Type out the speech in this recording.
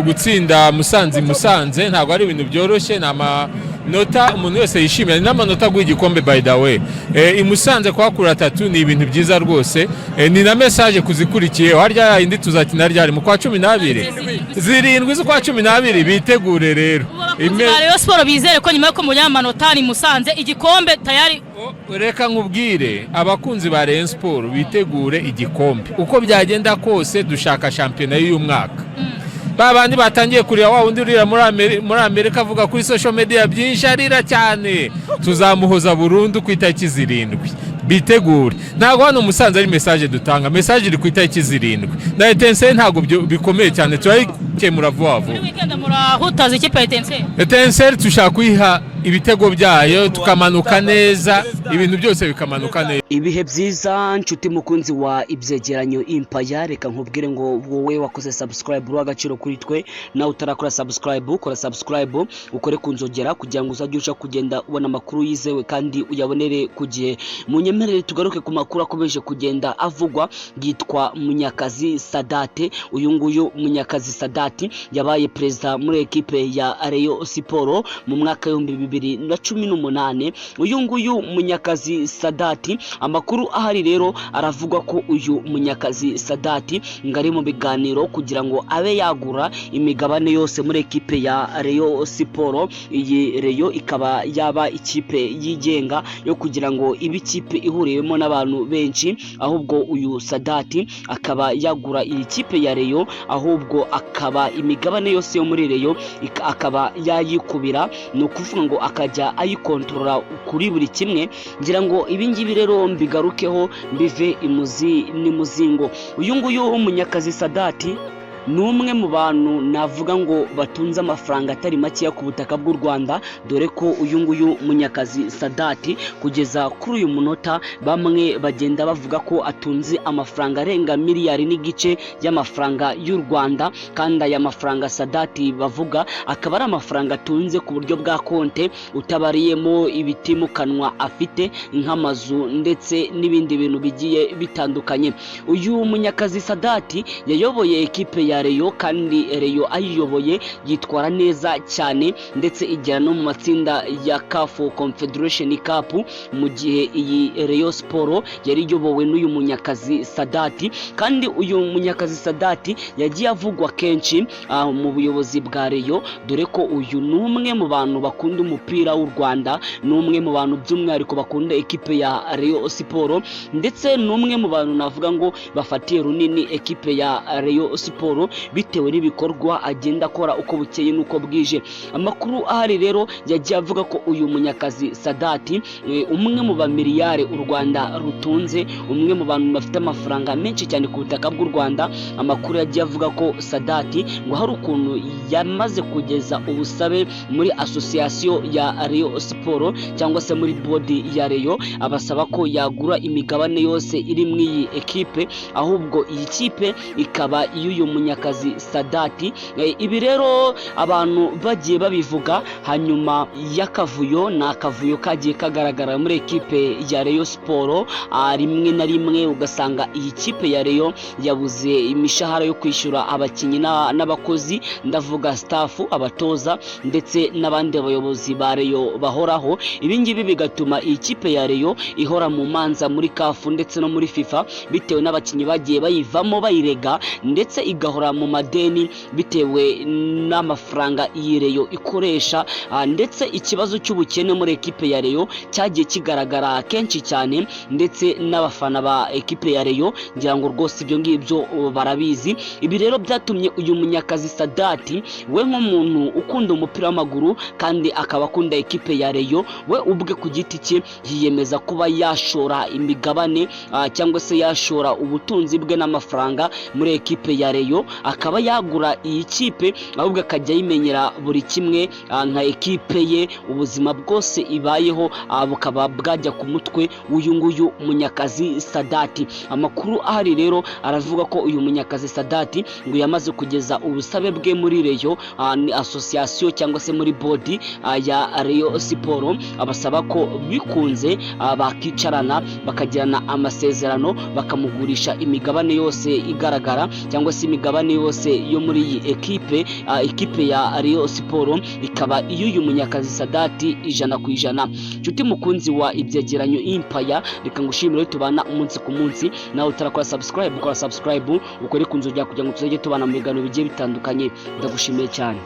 gutsinda Musanze ntabwo ari ibintu byoroshye n'amanota umuntu wese yishimira n'amanota gw'igikombe by the way imusanze kwakura 3 ni ibintu byiza rwose ni na message kuzikurikiye harya indi tuzakina ryari mu kwa 12 zirindwi z'ukwa 12 bitegure rero Rayon Sport bizere ko nyuma yo kumunya amanota ni Musanze igikombe tayari reka nkubwire abakunzi ba Rayon Sport bitegure igikombe uko byagenda kose dushaka shampiyona y'uyu mwaka babandi batangiye kurira wa undi urira muri Amerika avuga kuri social media byinshi arira cyane tuzamuhoza burundu ku itariki 7 bitegure ntago hano Musanze ari message dutanga message iri ku itariki 7 na Etincelle ntago bikomeye cyane turayikemura vuba vuba weekend murahutaza ikipe Etincelle tushaka kuyiha ibitego byayo tukamanuka neza ibintu byose bikamanuka neza ibihe byiza nshuti mukunzi wa ibyegeranyo Empire reka nkubwire ngo wowe wakoze subscribe rw'agaciro kuri twe na utarakora subscribe ukora subscribe ukore kunzogera kugira ngo uzajye usha kugenda ubona makuru yizewe kandi uyabonere ku gihe munyemerere tugaruke ku makuru akomeje kugenda avugwa yitwa Munyakazi Sadate uyu nguyu Munyakazi Sadati yabaye president muri equipe ya Rayon Sport mu mwaka wa 2018 uyu nguyu Munyakazi Sadati amakuru ahari rero aravuga ko uyu Munyakazi Sadati ngari mu biganiro kugira ngo abe yagura imigabane yose muri equipe ya Rayon Sport iyi Rayon ikaba yaba ikipe yigenga yo kugira ngo ibi kipe ihuriyemo n'abantu benshi ahubwo uyu Sadati akaba yagura iyi kipe ya Rayon ahubwo akaba imigabane yose yo muri Rayon akaba yayikubira no kuvuga ngo akajya ayikontrola kuri buri kimwe ngira ngo ibingibi rero mbigarukeho mbive imuzi nimuzingo uyu nguyu Munyakazi Sadati numwe mu bantu navuga ngo batunze amafaranga atari make ku butaka bw'u Rwanda dore ko uyu nguyu Munyakazi Sadati kugeza kuri uyu munota bamwe bagenda bavuga ko atunze amafaranga arenga miliyari n'igice y'amafaranga y'u Rwanda kandi aya mafaranga Sadati bavuga akaba ari amafaranga atunze ku buryo bwa konte utabariyemo ibitimukanwa afite nk'amazu ndetse n'ibindi bintu bigiye bitandukanye uyu Munyakazi Sadati yayoboye equipe ya Rayon kandi Rayon ayiyoboye yitwara neza cyane ndetse igera no mu matsinda ya CAF Confederation Cup mu gihe iyi Rayon Sport yari yobowe n'uyu Munyakazi Sadati kandi uyu Munyakazi Sadati yagiye avugwa kenshi mu buyobozi bwa Rayon dore ko uyu numwe mu bantu bakunda umupira w'u Rwanda numwe mu bantu by'umwihariko bakunda equipe ya Rayon Sport ndetse numwe mu bantu navuga ngo bafatiye runini equipe ya Rayon Sport bitewe n'ibikorwa agenda akora uko bukeye nuko bwije amakuru ahari rero yagiye avuga ko uyu Munyakazi Sadati umwe mu ba miliyari u Rwanda rutunze umwe mu bantu bafite amafaranga menshi cyane ku butaka bw'u Rwanda amakuru yagiye avuga ko Sadati ngo hari ukuntu yamaze kugeza ubusabe muri association ya Rayon Sport cyangwa se muri board ya Rayon abasaba ko yagura imigabane yose iri mu iyi equipe ahubwo iyi kipe ikaba y'uyu Munyakazi Sadati ibi rero abantu bagiye babivuga hanyuma y'akavuyo n'akavuyo kagiye kagaragara muri equipe ya Rayon Sport rimwe na rimwe ugasanga iyi kipe ya Rayon yabuze imishahara yo kwishyura abakinyi n'abakozi ndavuga staff abatoza ndetse n'abandi bayobozi ba Rayon bahoraho ibingibi bigatuma iyi kipe ya Rayon ihora mu manza muri CAF ndetse no muri FIFA bitewe n'abakinyi bagiye bayivamo bayirega ndetse igahora mu madeni bitewe n'amafaranga iyi Rayon ikoresha ndetse ikibazo cy'ubukene muri equipe ya Rayon cyagiye kigaragara kenshi cyane ndetse n'abafana ba equipe ya Rayon ngira ngo rwose ibyo ngibyo barabizi ibi rero byatumye uyu Munyakazi Sadati we nk'umuntu ukunda umupira w'amaguru kandi akaba akunda equipe ya Rayon we ubwe ku giti cye yiyemeza kuba yashora imigabane cyangwa se yashora ubutunzi bwe n'amafaranga muri equipe ya Rayon akaba yagura iyi kipe ahubwo akajya yimenyera buri kimwe nka equipe ye ubuzima bwose ibayeho bukaba bwajya ku mutwe w'uyu nguyu Munyakazi Sadati amakuru ahari rero aravuga ko uyu Munyakazi Sadati ngo yamaze kugeza ubusabe bwe muri Rayon ni association cyangwa se muri board ya Rayon Sport abasaba ko bikunze bakicarana bakagirana amasezerano bakamugurisha imigabane yose igaragara cyangwa se imigabane bane yose yo muri iyi ekipe ya Rayon Sport ikaba iy'uyu Munyakazi Sadati 100%. Nshuti mukunzi wa ibyegeranyo Empire, reka ngushimire tubana umunsi ku munsi, nawe utarakora subscribe ukora subscribe ukore kunzogera kugira ngo tuzajye tubana mu biganiro bigiye bitandukanye. Ndagushimiye cyane.